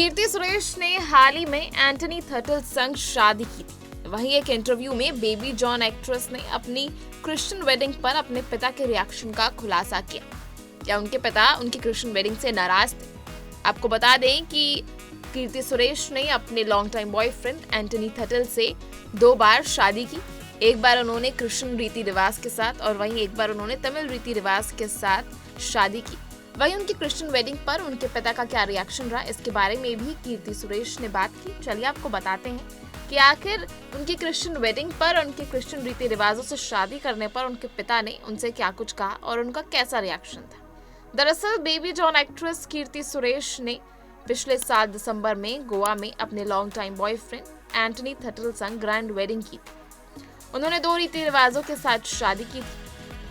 कीर्ति सुरेश ने हाल ही में एंटनी थटल संग शादी की थी। वहीं एक इंटरव्यू में बेबी जॉन एक्ट्रेस ने अपनी क्रिश्चियन वेडिंग पर अपने पिता के रिएक्शन का खुलासा किया। क्या उनके पिता उनकी क्रिश्चियन वेडिंग से नाराज थे? आपको बता दें कि कीर्ति सुरेश ने अपने लॉन्ग टाइम बॉयफ्रेंड एंटनी थटल से 2 बार शादी की। एक बार उन्होंने क्रिश्चियन रीति रिवाज के साथ और वहीं एक बार उन्होंने तमिल रीति रिवाज के साथ शादी की। वहीं उनकी क्रिश्चियन वेडिंग पर उनके पिता का क्या रिएक्शन रहा, इसके बारे में भी कीर्ति सुरेश ने बात की। चलिए आपको बताते हैं कि आखिर उनकी क्रिश्चियन वेडिंग पर उनके क्रिश्चियन रीति रिवाजों से शादी करने पर उनके पिता ने उनसे क्या कुछ कहा और उनका कैसा रिएक्शन था। दरअसल baby John actress Keerthy Suresh ने पिछले साल दिसंबर में गोवा में अपने लॉन्ग टाइम बॉयफ्रेंड एंटनी थटल संग ग्रैंड वेडिंग की थी। उन्होंने 2 रीति रिवाजों के साथ शादी की थी।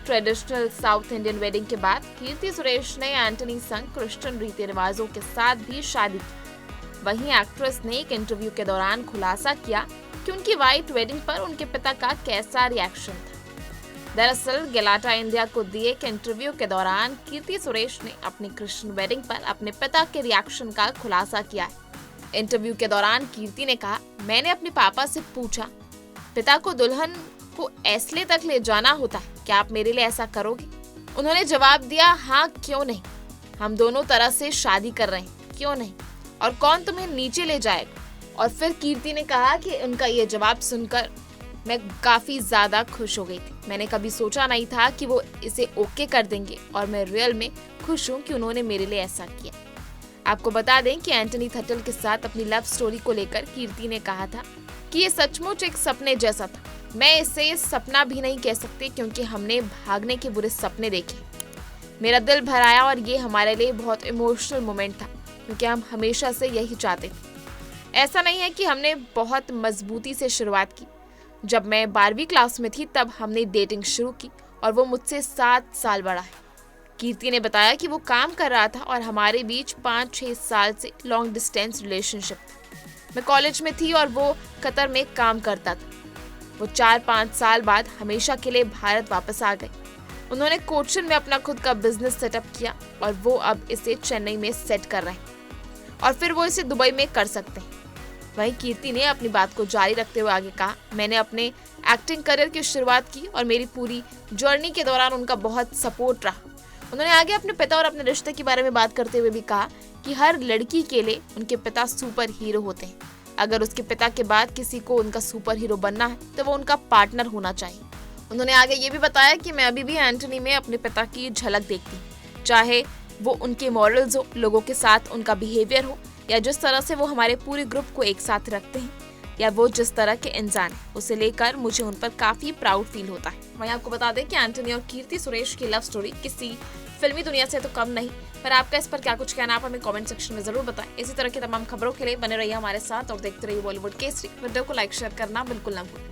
ट्रेडिशनल साउथ इंडियन वेडिंग के बाद कीर्ति सुरेश ने एंटनी संग क्रिश्चियन रीति रिवाजों के साथ भी शादी की। वहीं एक्ट्रेस ने एक इंटरव्यू के दौरान खुलासा किया कि उनकी व्हाइट वेडिंग पर उनके पिता का कैसा रिएक्शन था। दरअसल गलाटा इंडिया को दिए एक इंटरव्यू के दौरान कीर्ति सुरेश ने अपनी क्रिश्चियन वेडिंग पर अपने पिता के रिएक्शन का खुलासा किया है। इंटरव्यू के दौरान कीर्ति ने कहा, मैंने अपने पापा से पूछा, पिता को दुल्हन को ऐसले तक ले जाना होता है, क्या आप मेरे लिए ऐसा करोगे? उन्होंने जवाब दिया, हाँ क्यों नहीं, हम दोनों तरह से शादी कर रहे हैं, क्यों नहीं, और कौन तुम्हें नीचे ले जाएगा? और फिर कीर्ति ने कहा कि उनका ये जवाब सुनकर मैं काफी ज्यादा खुश हो गई थी। मैंने कभी सोचा नहीं था कि वो इसे ओके कर देंगे और मैं रियल में खुश हूँ कि उन्होंने मेरे लिए ऐसा किया। आपको बता दें कि एंटनी थटल के साथ अपनी लव स्टोरी को लेकर कीर्ति ने कहा था कि ये सचमुच एक सपने जैसा था। मैं इसे सपना भी नहीं कह सकती क्योंकि हमने भागने के बुरे सपने देखे। मेरा दिल भर आया और ये हमारे लिए बहुत इमोशनल मोमेंट था क्योंकि हम हमेशा से यही चाहते थे। ऐसा नहीं है कि हमने बहुत मजबूती से शुरुआत की। जब मैं 12वीं क्लास में थी तब हमने डेटिंग शुरू की और वो मुझसे 7 साल बड़ा है। कीर्ति ने बताया कि वो काम कर रहा था और हमारे बीच 5-6 साल से लॉन्ग डिस्टेंस रिलेशनशिप था। मैं कॉलेज में थी और वो कतर में काम करता था। वो 4-5 साल बाद हमेशा के लिए भारत वापस आ गए। उन्होंने कोचिन में अपना खुद का बिजनेस सेटअप किया और वो अब इसे चेन्नई में सेट कर रहे हैं और फिर वो इसे दुबई में कर सकते हैं। वहीं कीर्ति ने अपनी बात को जारी रखते हुए आगे कहा, मैंने अपने एक्टिंग करियर की शुरुआत की और मेरी पूरी जर्नी के दौरान उनका बहुत सपोर्ट रहा। उन्होंने आगे अपने पिता और अपने रिश्ते के बारे में बात करते हुए भी कहा कि हर लड़की के लिए उनके पिता सुपर हीरो होते हैं। अगर उसके पिता के बाद किसी को उनका सुपर हीरो बनना है तो वो उनका पार्टनर होना चाहिए। उन्होंने आगे ये भी बताया कि मैं अभी भी एंटनी में अपने पिता की झलक देखती हूँ, चाहे वो उनके मॉरल्स हो, लोगों के साथ उनका बिहेवियर हो या जिस तरह से वो हमारे पूरे ग्रुप को एक साथ रखते हैं या वो जिस तरह के इंसान है, उसे लेकर मुझे उन पर काफी प्राउड फील होता है। वहीं आपको बता दें कि एंटनी और कीर्ति सुरेश की लव स्टोरी किसी फिल्मी दुनिया से तो कम नहीं, पर आपका इस पर क्या कुछ कहना, आप हमें कमेंट सेक्शन में जरूर बताएं। इसी तरह की तमाम खबरों के लिए बने रहिए हमारे साथ और देखते रहिए बॉलीवुड केसरी। वीडियो को लाइक शेयर करना बिल्कुल ना भूलें।